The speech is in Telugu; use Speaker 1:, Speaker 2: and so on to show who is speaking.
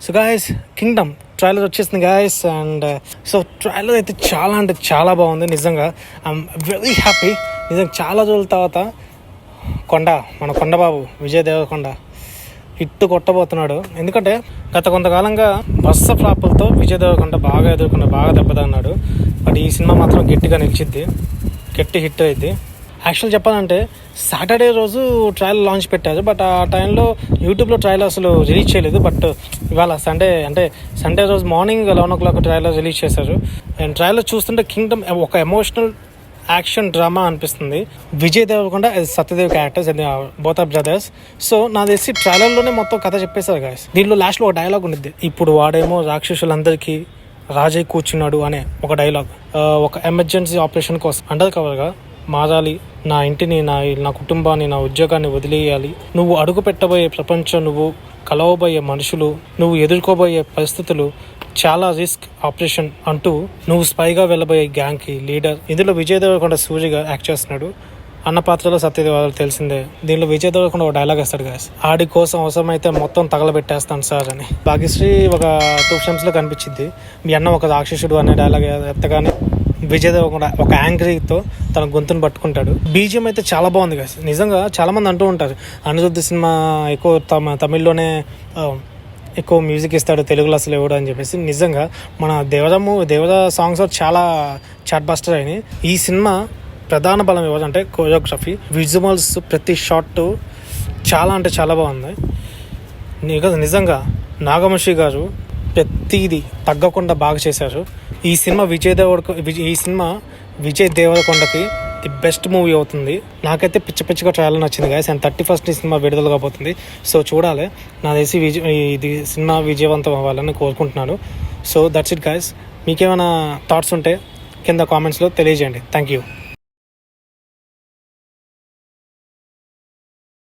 Speaker 1: సో గాయస్ కింగ్డమ్ ట్రైలర్ వచ్చేసింది గాయస్. అండ్ సో ట్రైలర్ అయితే చాలా అంటే చాలా బాగుంది నిజంగా. ఐఎమ్ వెరీ హ్యాపీ నిజంగా. చాలా రోజుల తర్వాత మన కొండబాబు విజయ్ దేవరకొండ హిట్ కొట్టబోతున్నాడు. ఎందుకంటే గత కొంతకాలంగా వరుస ఫ్లాపులతో విజయ్ దేవరకొండ బాగా బాగా దెబ్బతన్నాడు. బట్ ఈ సినిమా మాత్రం గట్టిగా నిలిచిద్ది, గట్టి హిట్ అయింది. యాక్చువల్ చెప్పాలంటే సాటర్డే రోజు ట్రయల్ లాంచ్ పెట్టారు. బట్ ఆ టైంలో యూట్యూబ్లో ట్రయల్ అసలు రిలీజ్ చేయలేదు. బట్ ఇవాళ సండే రోజు మార్నింగ్ 11 o'clock ట్రయలర్ రిలీజ్ చేశారు. అండ్ ట్రయలర్ చూస్తుంటే కింగ్డమ్ ఒక ఎమోషనల్ యాక్షన్ డ్రామా అనిపిస్తుంది. Vijay Deverakonda Satyadev characters both are brothers. So నాకు తెలిసి ట్రైలర్లోనే మొత్తం కథ చెప్పేశారు గాయస్. దీంట్లో లాస్ట్లో ఒక డైలాగ్ ఉండిద్ది. ఇప్పుడు వాడేమో రాక్షసులందరికీ రాజై కూర్చున్నాడు అనే ఒక డైలాగ్. ఒక ఎమర్జెన్సీ ఆపరేషన్ కోసం అండర్ కవర్గా మారాలి, నా ఇంటిని, నా కుటుంబాన్ని, నా ఉద్యోగాన్ని వదిలేయాలి, నువ్వు అడుగు పెట్టబోయే ప్రపంచం, నువ్వు కలవబోయే మనుషులు, నువ్వు ఎదుర్కోబోయే పరిస్థితులు చాలా రిస్క్ ఆపరేషన్ అంటూ నువ్వు స్పైగా వెళ్ళబోయే గ్యాంగ్కి లీడర్. ఇందులో విజయ్ దేవరకొండ సూరిగా యాక్ట్ చేస్తున్నాడు. అన్న పాత్రలో సత్యదేవ్ తెలిసిందే. దీనిలో విజయ్ దేవరకొండ ఒక డైలాగ్ వేస్తాడు గాయస్, ఆడి కోసం అవసరమైతే మొత్తం తగలబెట్టేస్తాను సార్ అని. భాగ్యశ్రీ ఒక 2 films లో కనిపించింది. మీ అన్న ఒక రాక్షసుడు అనే డైలాగ్ ఎత్తగానే విజయ్ దేవరకొండ ఒక యాంగ్రీతో తన గొంతును పట్టుకుంటాడు. బీజిఎం అయితే చాలా బాగుంది గాయస్. నిజంగా చాలా మంది అంటూ ఉంటారు అనిరుద్ధ్ సినిమా ఎక్కువ తమిళ్లోనే ఎక్కువ మ్యూజిక్ ఇస్తాడు, తెలుగులో అసలు ఇవ్వడు అని చెప్పేసి. నిజంగా మన దేవర సాంగ్స్ చాలా చాట్ బస్టర్ అయినాయి. ఈ సినిమా ప్రధాన బలం ఇవ్వాలంటే కోరియోగ్రఫీ, విజువల్స్, ప్రతి షాట్ చాలా అంటే చాలా బాగుంది. నిజంగా నాగవంశీ గారు ప్రతిదీ తగ్గకుండా బాగా చేశారు. ఈ సినిమా విజయ్ దేవరకొండకి ది బెస్ట్ మూవీ అవుతుంది. నాకైతే పిచ్చిగా ట్రైలర్ నచ్చింది గాయస్. అండ్ 31st ఈ సినిమా విడుదల కాబోతుంది. సో చూడాలి. నా తెలిసి ఇది సినిమా విజయవంతం అవ్వాలని కోరుకుంటున్నాను. So that's it guys. మీకేమైనా థాట్స్ ఉంటే కింద కామెంట్స్లో తెలియజేయండి. Thank you.